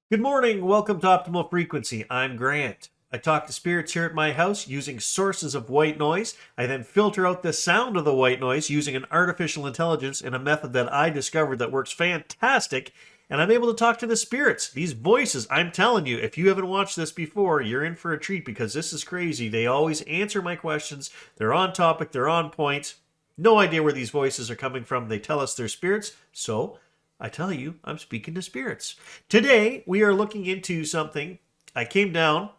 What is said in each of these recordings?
Good morning. Welcome to Optimal Frequency. I'm Grant. I talk to spirits here at my house using sources of white noise. I then filter out the sound of the white noise using an artificial intelligence in a method that I discovered that works fantastic. And I'm able to talk to the spirits. These voices, I'm telling you, if you haven't watched this before, you're in for a treat because this is crazy. They always answer my questions. They're on topic. They're on point. No idea where these voices are coming from. They tell us they're spirits. So I tell you, I'm speaking to spirits. Today, we are looking into something. I came down,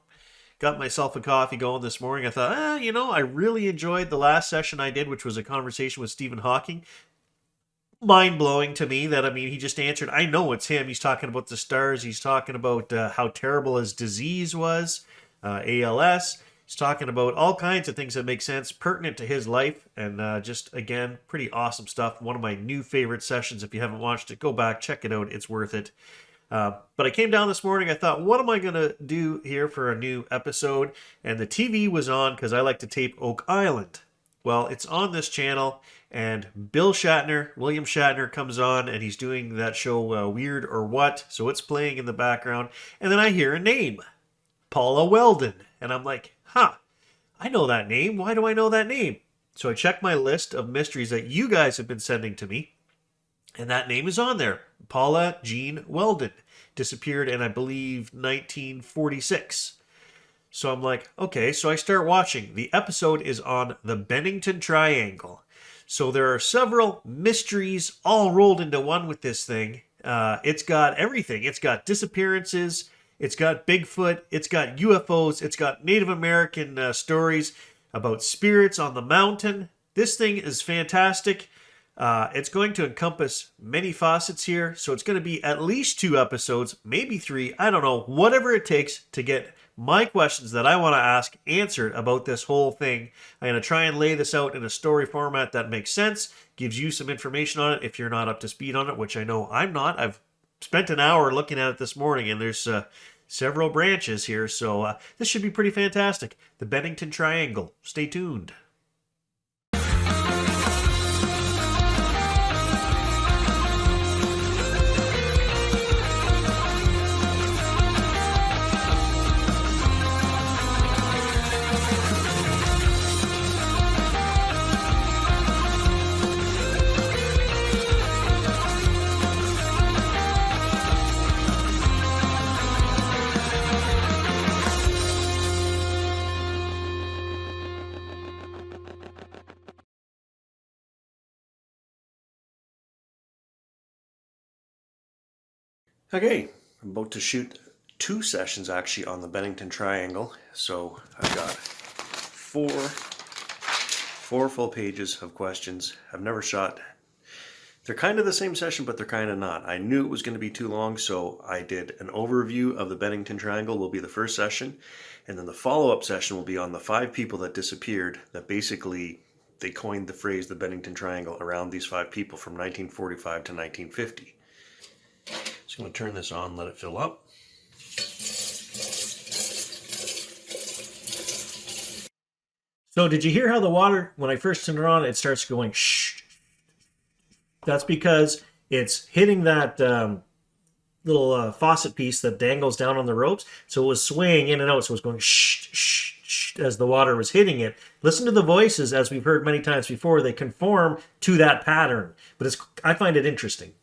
got myself a coffee going this morning. I thought, I really enjoyed the last session I did, which was a conversation with Stephen Hawking. Mind-blowing to me that, he just answered. I know it's him. He's talking about the stars. He's talking about how terrible his disease was, ALS. He's talking about all kinds of things that make sense, pertinent to his life, and just, again, pretty awesome stuff. One of my new favorite sessions. If you haven't watched it, go back, check it out. It's worth it. But I came down this morning. I thought, what am I going to do here for a new episode? And the TV was on because I like to tape Oak Island. Well, it's on this channel, and William Shatner, comes on, and he's doing that show, Weird or What? So it's playing in the background. And then I hear a name, Paula Weldon. And I'm like, I know that name. Why do I know that name? So I checked my list of mysteries that you guys have been sending to me, and that name is on there. Paula Jean Weldon disappeared in, I believe, 1946. So I'm like, okay, so I start watching. The episode is on the Bennington Triangle. So there are several mysteries all rolled into one with this thing. It's got everything. It's got disappearances. It's got Bigfoot, it's got UFOs, it's got Native American stories about spirits on the mountain. This thing is fantastic. It's going to encompass many faucets here, so it's going to be at least 2 episodes, maybe 3, I don't know, whatever it takes to get my questions that I want to ask answered about this whole thing. I'm going to try and lay this out in a story format that makes sense, gives you some information on it if you're not up to speed on it, which I know I'm not. I've spent an hour looking at it this morning, and there's several branches here, so this should be pretty fantastic. The Bennington Triangle. Stay tuned. Okay, I'm about to shoot 2 sessions actually on the Bennington Triangle. So I've got four full pages of questions. I've never shot. They're kind of the same session, but they're kind of not. I knew it was going to be too long, so I did an overview of the Bennington Triangle will be the first session. And then the follow-up session will be on the 5 people that disappeared, that basically they coined the phrase the Bennington Triangle around these 5 people from 1945 to 1950. So I'm going to turn this on, let it fill up. So did you hear how the water, when I first turn it on, it starts going shh? That's because it's hitting that little faucet piece that dangles down on the ropes. So it was swaying in and out, so it was going shh, shh, shh as the water was hitting it. Listen to the voices, as we've heard many times before. They conform to that pattern. But I find it interesting.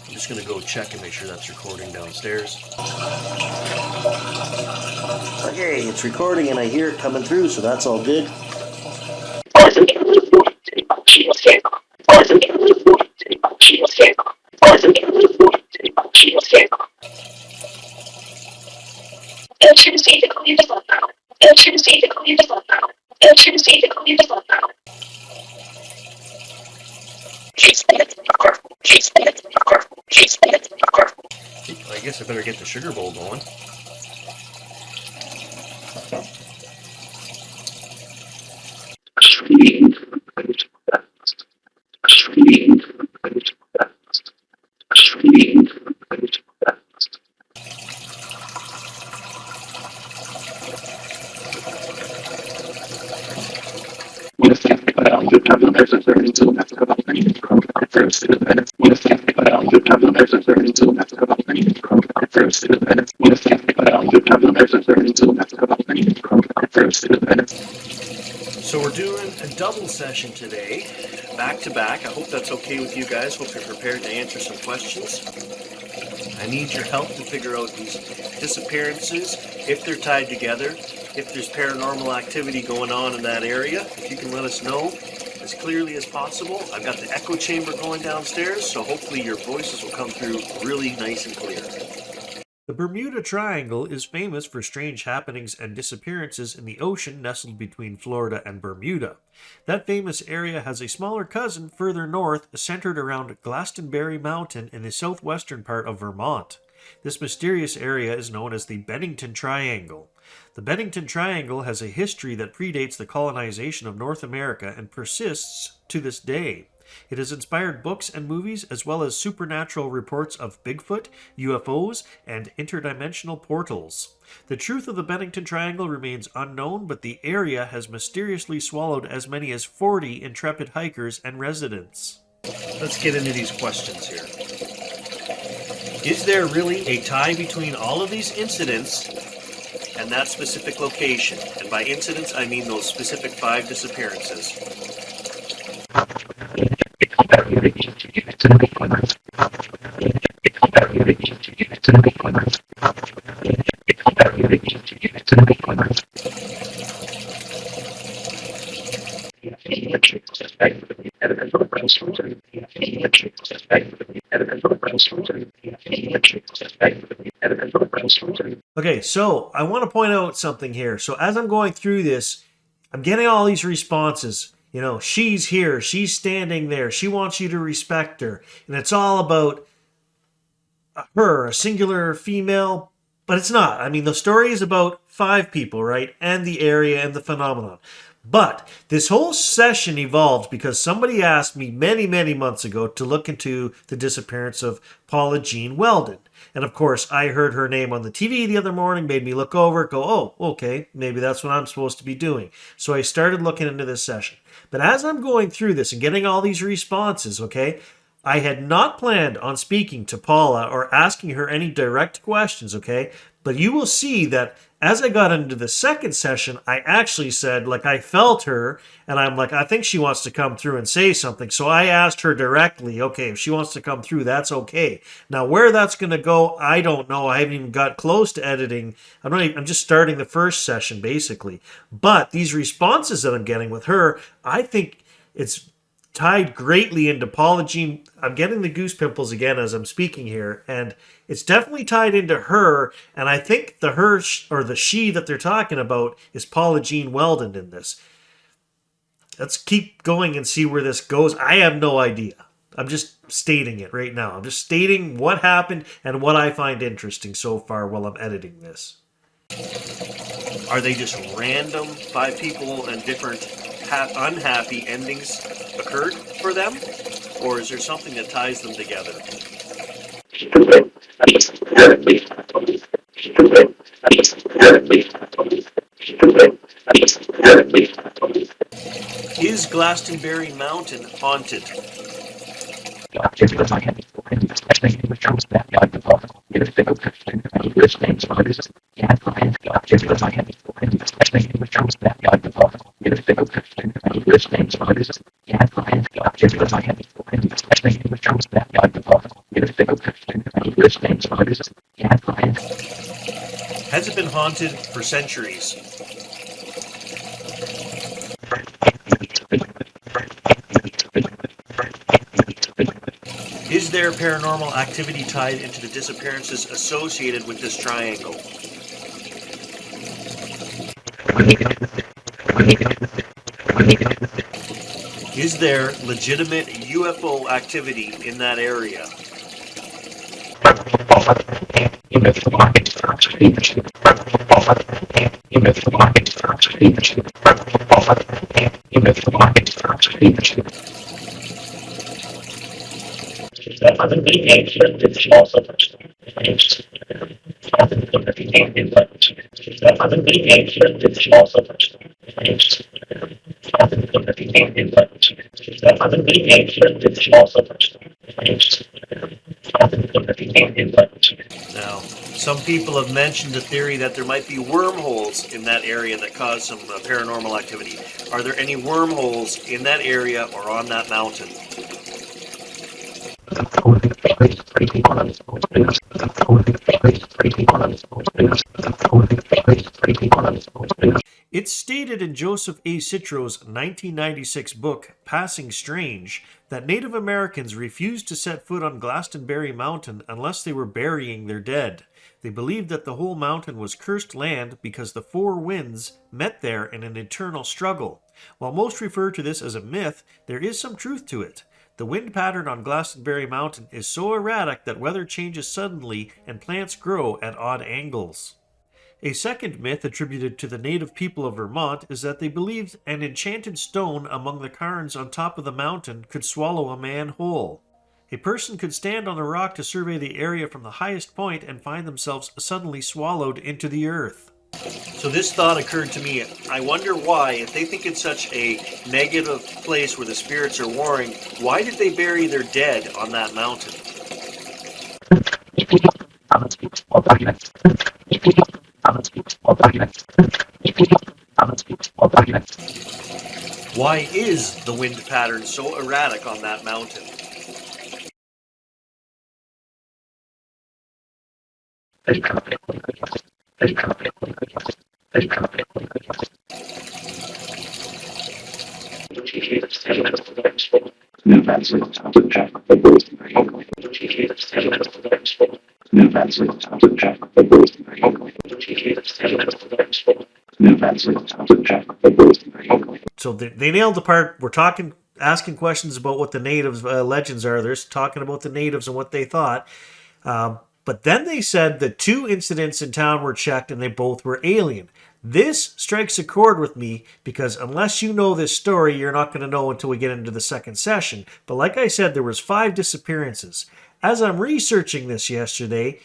I'm just going to go check and make sure that's recording downstairs. Okay, it's recording and I hear it coming through, so that's all good. I guess I better get the sugar bowl going. So we're doing a double session today, back to back. I hope that's okay with you guys. Hope you're prepared to answer some questions. I need your help to figure out these disappearances, if they're tied together, if there's paranormal activity going on in that area. If you can let us know as clearly as possible. I've got the echo chamber going downstairs, so hopefully your voices will come through really nice and clear. The Bermuda Triangle is famous for strange happenings and disappearances in the ocean nestled between Florida and Bermuda. That famous area has a smaller cousin further north, centered around Glastonbury Mountain in the southwestern part of Vermont. This mysterious area is known as the Bennington Triangle. The Bennington Triangle has a history that predates the colonization of North America and persists to this day. It has inspired books and movies, as well as supernatural reports of Bigfoot, UFOs, and interdimensional portals. The truth of the Bennington Triangle remains unknown, but the area has mysteriously swallowed as many as 40 intrepid hikers and residents. Let's get into these questions here. Is there really a tie between all of these incidents and that specific location? And by incidents, I mean those specific 5 disappearances. Okay, so I want to point out something here. So as I'm going through this, I'm getting all these responses. You know, she's here, she's standing there, she wants you to respect her. And it's all about her, a singular female, but it's not. I mean, the story is about 5 people, right? And the area and the phenomenon. But this whole session evolved because somebody asked me many, many months ago to look into the disappearance of Paula Jean Weldon. And of course, I heard her name on the TV the other morning, made me look over, go, oh, okay, maybe that's what I'm supposed to be doing. So I started looking into this session. But as I'm going through this and getting all these responses, okay, I had not planned on speaking to Paula or asking her any direct questions, okay? But you will see that as I got into the second session, I actually said, like, I felt her, and I'm like, I think she wants to come through and say something. So I asked her directly, okay, if she wants to come through, that's okay. Now, where that's going to go, I don't know. I haven't even got close to editing. I'm just starting the first session, basically. But these responses that I'm getting with her, I think it's tied greatly into Paula Jean. I'm getting the goose pimples again as I'm speaking here, and it's definitely tied into her, and I think the her or the she that they're talking about is Paula Jean Weldon in this. Let's keep going and see where this goes. I have no idea. I'm just stating it right now. I'm just stating what happened and what I find interesting so far while I'm editing this. Are they just random 5 people and different unhappy endings occurred for them? Or is there something that ties them together? Is Glastonbury Mountain haunted? Has it been haunted for centuries? Is there paranormal activity tied into the disappearances associated with this triangle? Is there legitimate UFO activity in that area? Now, some people have mentioned the theory that there might be wormholes in that area that cause some paranormal activity. Are there any wormholes in that area or on that mountain? It's stated in Joseph A. Citro's 1996 book, Passing Strange, that Native Americans refused to set foot on Glastonbury Mountain unless they were burying their dead. They believed that the whole mountain was cursed land because the four winds met there in an eternal struggle. While most refer to this as a myth, there is some truth to it. The wind pattern on Glastonbury Mountain is so erratic that weather changes suddenly and plants grow at odd angles. A second myth attributed to the native people of Vermont is that they believed an enchanted stone among the cairns on top of the mountain could swallow a man whole. A person could stand on a rock to survey the area from the highest point and find themselves suddenly swallowed into the earth. So this thought occurred to me. I wonder why, if they think it's such a negative place where the spirits are warring, why did they bury their dead on that mountain? Why is the wind pattern so erratic on that mountain? So they nailed the part. We're asking questions about what the natives' legends are. They're talking about the natives and what they thought. But then they said that 2 incidents in town were checked and they both were alien. This strikes a chord with me because unless you know this story, you're not going to know until we get into the second session. But like I said, there was 5 disappearances. As I'm researching this yesterday,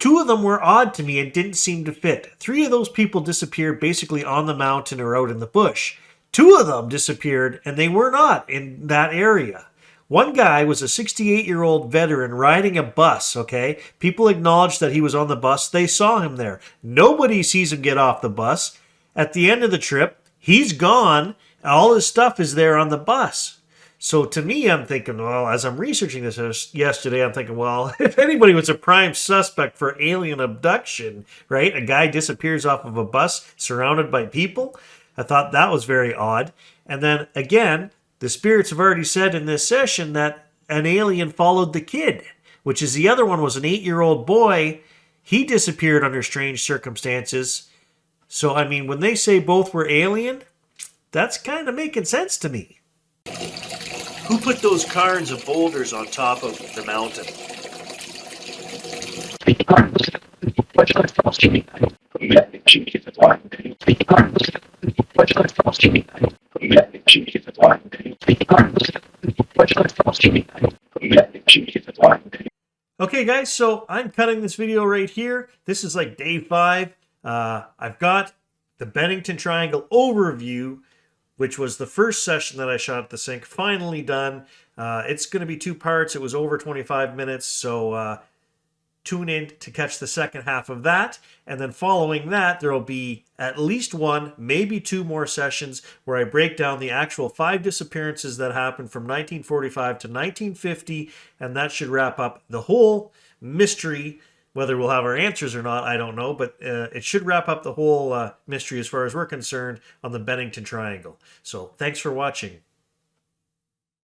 2 of them were odd to me and didn't seem to fit. 3 of those people disappeared basically on the mountain or out in the bush. 2 of them disappeared and they were not in that area. One guy was a 68-year-old veteran riding a bus, okay? People acknowledged that he was on the bus. They saw him there. Nobody sees him get off the bus. At the end of the trip, he's gone. All his stuff is there on the bus. So to me, I'm thinking, well, as I'm researching this yesterday, I'm thinking, well, if anybody was a prime suspect for alien abduction, right? A guy disappears off of a bus surrounded by people. I thought that was very odd. And then again, the spirits have already said in this session that an alien followed the kid, which is the other one was an 8-year-old boy. He disappeared under strange circumstances. So, I mean, when they say both were alien, that's kind of making sense to me. Who put those cairns of boulders on top of the mountain? Okay guys, so I'm cutting this video right here. This is like day 5. I've got the Bennington Triangle overview, which was the first session that I shot at the sink, finally done. It's going to be 2 parts. It was over 25 minutes, so tune in to catch the second half of that. And then following that, there will be at least 1, maybe 2 more sessions where I break down the actual 5 disappearances that happened from 1945 to 1950, and that should wrap up the whole mystery. Whether we'll have our answers or not, I don't know, but it should wrap up the whole mystery as far as we're concerned on the Bennington Triangle. So thanks for watching.